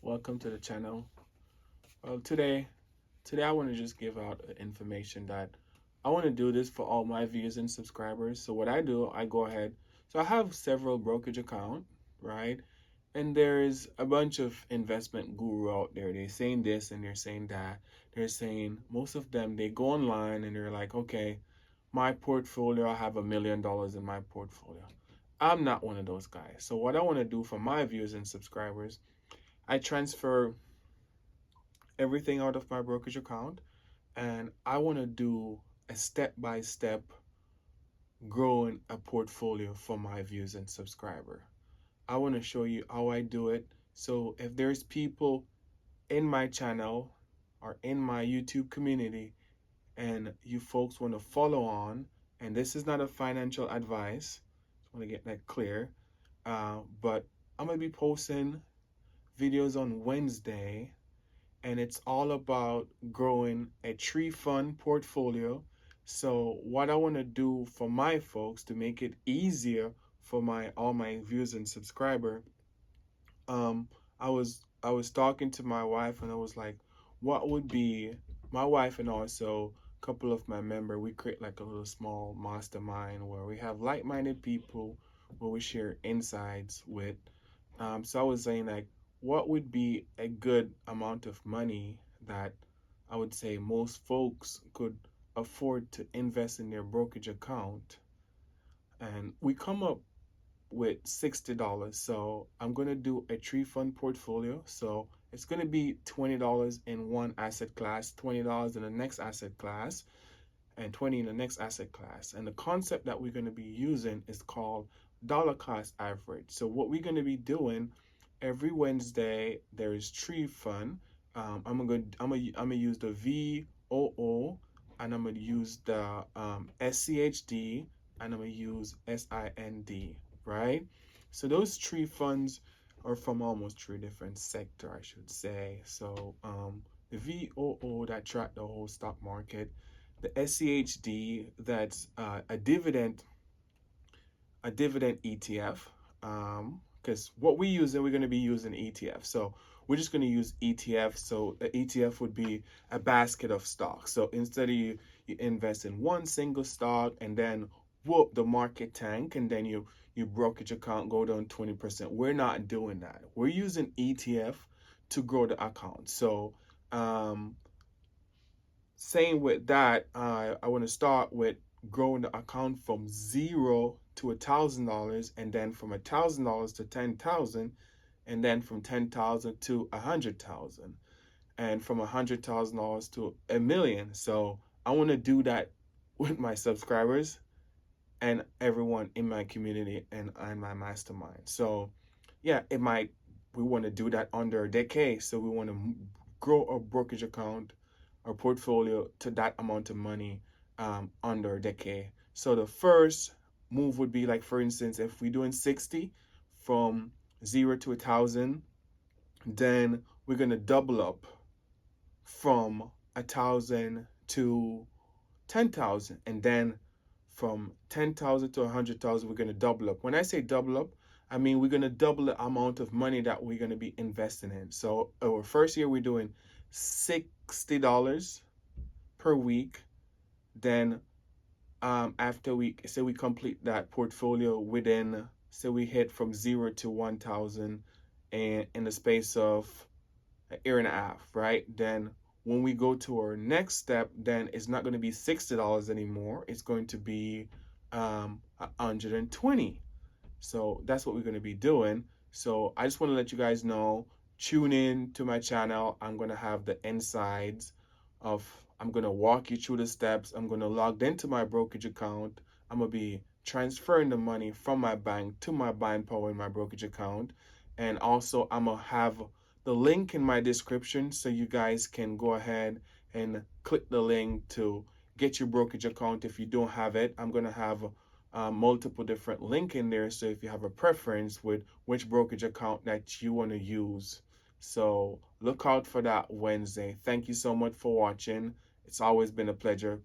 Welcome to the channel. Well, today I want to just give out information that I want to do this for all my viewers and subscribers. So what I do, I go ahead. So I have several brokerage account, right? And there's a bunch of investment guru out there. They're saying this and they're saying that. They're saying most of them they go online and they're like, okay, my portfolio, I have $1 million in my portfolio. I'm not one of those guys. So what I want to do for my viewers and subscribers, I transfer everything out of my brokerage account and I want to do a step by step growing a portfolio for my viewers and subscriber. I want to show you how I do it. So if there's people in my channel or in my YouTube community and you folks want to follow on, and this is not a financial advice, I want to get that clear, but I'm going to be posting videos on Wednesday and it's all about growing a tree fund portfolio. So what I want to do for my folks to make it easier for my all my viewers and subscriber, um, I was talking to my wife and I was like, what would be my wife and also a couple of my member, we create like a little small mastermind where we have like-minded people where we share insights with. So I was saying like, what would be a good amount of money that I would say most folks could afford to invest in their brokerage account? And we come up with $60. So I'm gonna do a tree fund portfolio. So it's gonna be $20 in one asset class, $20 in the next asset class, and 20 in the next asset class. And the concept that we're gonna be using is called dollar cost average. So what we're gonna be doing every Wednesday, there is tree fund. I'm gonna use the VOO, and I'm gonna use the SCHD, and I'm gonna use SIND, right? So those tree funds are from almost three different sector, I should say. So the VOO that track the whole stock market, the SCHD that's a dividend ETF. Because what we use, and we're going to be using ETF. So we're just going to use ETF. So the ETF would be a basket of stocks. So instead of you invest in one single stock and then whoop the market tank and then your brokerage account go down 20%. We're not doing that. We're using ETF to grow the account. So saying with that, I want to start with growing the account from zero to $1,000, and then from $1,000 to 10,000, and then from 10,000 to 100,000, and from $100,000 to a million. So I want to do that with my subscribers and everyone in my community and my mastermind. So yeah, we want to do that under a decade. So we want to grow a brokerage account or portfolio to that amount of money under a decade. So the first move would be like, for instance, if we're doing 60 from 0 to 1,000, then we're gonna double up from 1,000 to 10,000, and then from 10,000 to 100,000, we're gonna double up. When I say double up, I mean we're gonna double the amount of money that we're gonna be investing in. So our first year we're doing $60 per week. Then after we say we complete that portfolio within, say we hit from 0 to 1,000 and in the space of an year and a half, right? Then when we go to our next step, then it's not going to be $60 anymore. It's going to be 120. So that's what we're going to be doing. So I just want to let you guys know, tune in to my channel. I'm going to have the insides of, I'm going to walk you through the steps. I'm going to log into my brokerage account. I'm going to be transferring the money from my bank to my buying power in my brokerage account. And also I'm going to have the link in my description so you guys can go ahead and click the link to get your brokerage account if you don't have it. I'm going to have multiple different link in there, so if you have a preference with which brokerage account that you want to use. So look out for that Wednesday. Thank you so much for watching. It's always been a pleasure.